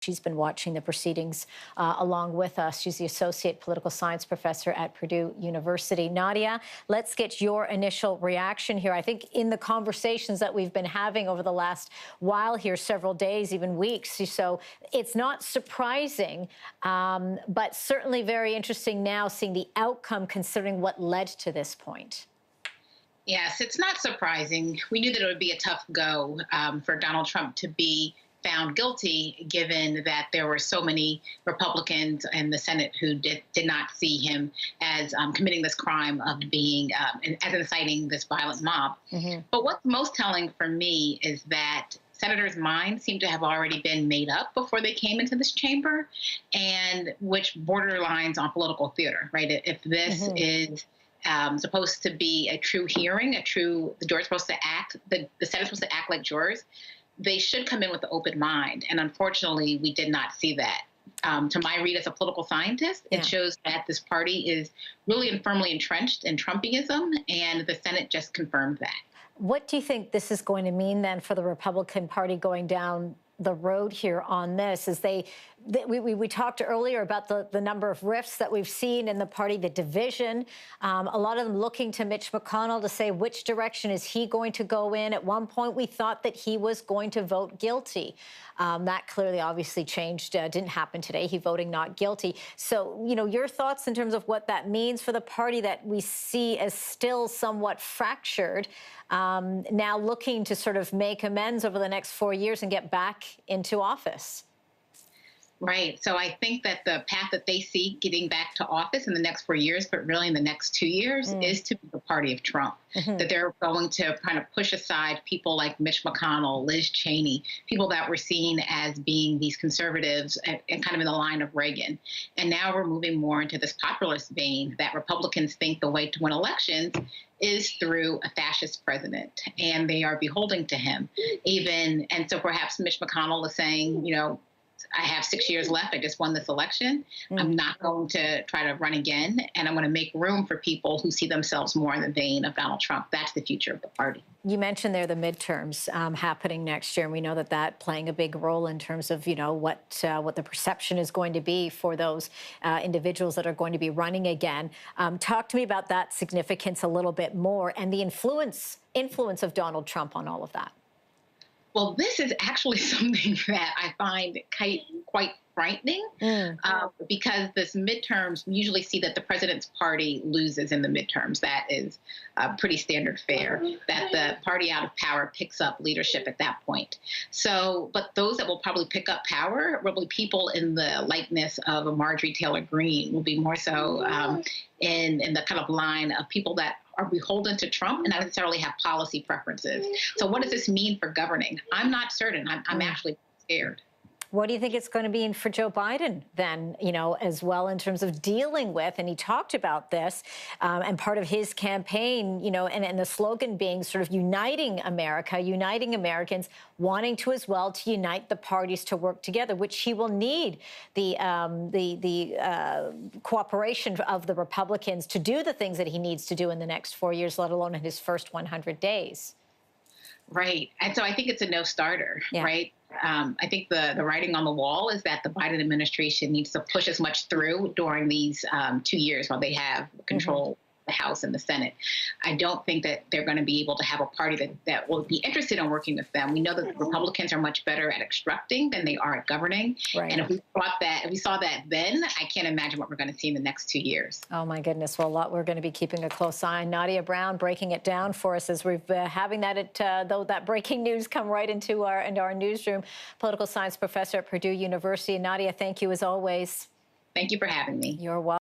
She's been watching the proceedings along with us. She's the associate political science professor at Purdue University. Nadia, let's get your initial reaction here. I think in the conversations that we've been having over the last while here, several days, even weeks, so it's not surprising, but certainly very interesting now seeing the outcome considering what led to this point. Yes, it's not surprising. We knew that it would be a tough go for Donald Trump to be found guilty, given that there were so many Republicans in the Senate who did not see him as committing this crime of being as inciting this violent mob. But what's most telling for me is that senators' minds seem to have already been made up before they came into this chamber, and which borderlines on political theater, right? If this is supposed to be a true hearing, the jurors supposed to act, the Senate's supposed to act like jurors, they should come in with an open mind. And unfortunately, we did not see that. To my read as a political scientist, it shows that this party is really and firmly entrenched in Trumpism, and the Senate just confirmed that. What do you think this is going to mean then for the Republican Party going down the road here on this? As we talked earlier about the number of rifts that we've seen in the party, the division, a lot of them looking to Mitch McConnell to say which direction is he going to go in. At one point, we thought that he was going to vote guilty. That clearly obviously changed, didn't happen today. He voting not guilty. So, your thoughts in terms of what that means for the party that we see as still somewhat fractured, now looking to sort of make amends over the next 4 years and get back into office. Right. So I think that the path that they see getting back to office in the next 4 years, but really in the next 2 years, is to be the party of Trump. That they're going to kind of push aside people like Mitch McConnell, Liz Cheney, people that were seen as being these conservatives and kind of in the line of Reagan. And now we're moving more into this populist vein that Republicans think the way to win elections is through a fascist president, and they are beholden to him. And so perhaps Mitch McConnell is saying, I have 6 years left. I just won this election. I'm not going to try to run again. And I'm going to make room for people who see themselves more in the vein of Donald Trump. That's the future of the party. You mentioned there the midterms happening next year. And we know that playing a big role in terms of, what the perception is going to be for those individuals that are going to be running again. Talk to me about that significance a little bit more and the influence of Donald Trump on all of that. Well, this is actually something that I find quite frightening because this midterms, we usually see that the president's party loses in the midterms. That is pretty standard fare, that the party out of power picks up leadership at that point. But those that will probably pick up power will be people in the likeness of a Marjorie Taylor Greene, will be more so in the kind of line of people that are beholden to Trump and not necessarily have policy preferences. So what does this mean for governing? I'm not certain. I'm actually scared. What do you think it's going to mean for Joe Biden then, as well in terms of dealing with, and he talked about this, and part of his campaign, and the slogan being sort of uniting America, uniting Americans, wanting to as well to unite the parties to work together, which he will need the cooperation of the Republicans to do the things that he needs to do in the next 4 years, let alone in his first 100 days. Right. And so I think it's a no-starter, right? I think the writing on the wall is that the Biden administration needs to push as much through during these 2 years while they have control of the House and the Senate. I don't think that they're going to be able to have a party that will be interested in working with them. We know that the Republicans are much better at obstructing than they are at governing. Right. And if we saw that then, I can't imagine what we're going to see in the next 2 years. Oh, my goodness. Well, a lot we're going to be keeping a close eye on. Nadia Brown breaking it down for us as we've having that breaking news come right into our newsroom. Political science professor at Purdue University. Nadia, thank you as always. Thank you for having me. You're welcome.